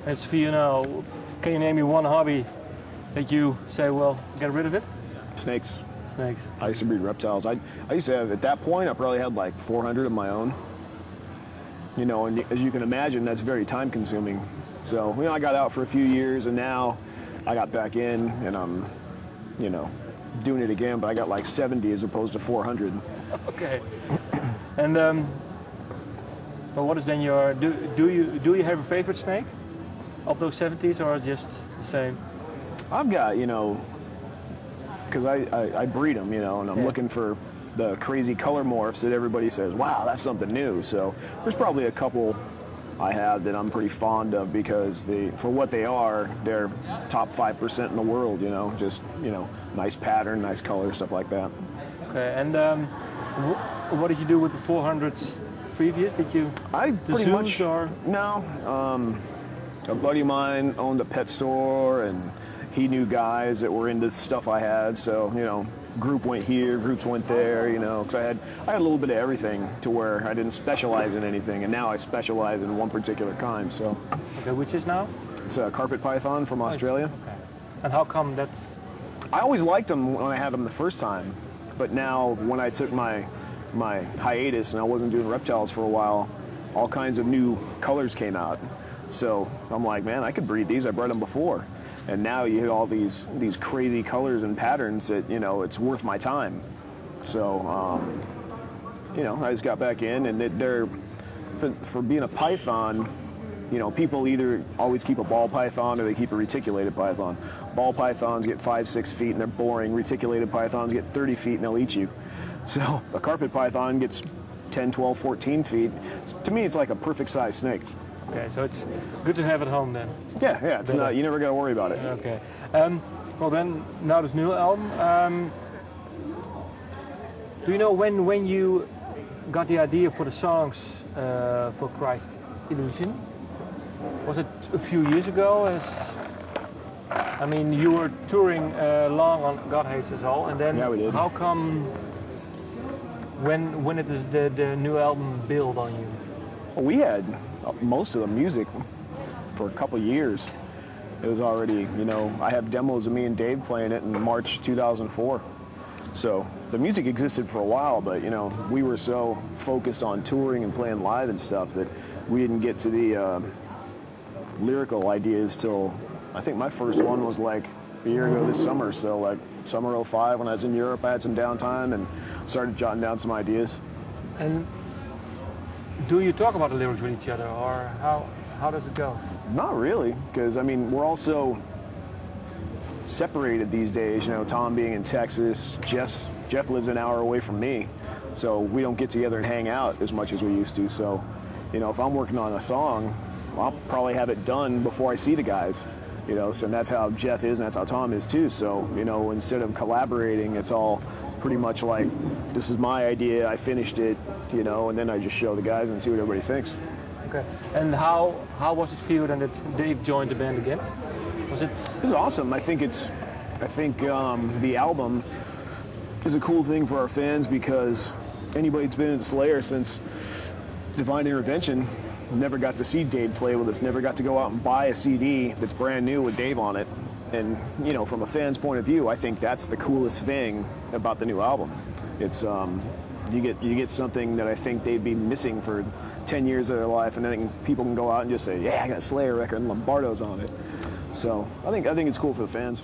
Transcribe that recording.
It's for you now. Can you name me one hobby that you say, well, get rid of it? Snakes. Snakes. I used to breed reptiles. I used to have, at that point, I probably had like 400 of my own. You know, and as you can imagine, that's very time consuming. So, you know, I got out for a few years and now I got back in and I'm, you know, doing it again, but I got like 70 as opposed to 400. Okay. And but what is then your, do you have a favorite snake of those 70s or just the same? I've got, you know, because I breed them, you know, and I'm looking for the crazy color morphs that everybody says, wow, that's something new. So there's probably a couple I have that I'm pretty fond of because for what they are, they're top 5% in the world, you know, just, you know, nice pattern, nice color, stuff like that. Okay, and what did you do with the 400s previous? Did you? I pretty much, or? No. A buddy of mine owned a pet store and he knew guys that were into stuff I had, so, you know, group went here, groups went there, you know, because I had a little bit of everything to where I didn't specialize in anything, and now I specialize in one particular kind, so. Okay, which is now? It's a carpet python from Australia. Okay. And how come that? I always liked them when I had them the first time, but now when I took my hiatus and I wasn't doing reptiles for a while, all kinds of new colors came out. So I'm like, man, I could breed these. I bred them before. And now you hit all these crazy colors and patterns that, you know, it's worth my time. So, you know, I just got back in, and they're, for being a python, you know, people either always keep a ball python or they keep a reticulated python. Ball pythons get 5-6 feet and they're boring. Reticulated pythons get 30 feet and they'll eat you. So a carpet python gets 10, 12, 14 feet. To me, it's like a perfect size snake. Okay, so it's good to have at home then. Yeah, it's not, you never got to worry about it. Okay. Well then, now this new album. Do you know when you got the idea for the songs for Christ Illusion? Was it a few years ago? I mean, you were touring long on God Hates Us All, and then yeah, we did. How come when it is the new album build on you? Well, we had most of the music for a couple years. It was already, you know, I have demos of me and Dave playing it in March 2004. So the music existed for a while, but, you know, we were so focused on touring and playing live and stuff that we didn't get to the lyrical ideas till, I think my first one was like a year ago this summer. So like summer '05 when I was in Europe, I had some downtime and started jotting down some ideas. And do you talk about the lyrics with each other, or how does it go? Not really, because I mean we're all so separated these days. You know, Tom being in Texas, Jeff lives an hour away from me, so we don't get together and hang out as much as we used to. So, you know, if I'm working on a song, I'll probably have it done before I see the guys. You know, so that's how Jeff is, and that's how Tom is too. So, you know, instead of collaborating, it's all pretty much like, this is my idea, I finished it, you know, and then I just show the guys and see what everybody thinks. Okay. And how was it for you then that Dave joined the band again? Was it? It's awesome. I think the album is a cool thing for our fans because anybody that's been in Slayer since Divine Intervention never got to see Dave play with us, never got to go out and buy a CD that's brand new with Dave on it. And, you know, from a fan's point of view, I think that's the coolest thing about the new album. It's, you get something that I think they'd be missing for 10 years of their life, and then people can go out and just say, yeah, I got a Slayer record and Lombardo's on it. So I think it's cool for the fans.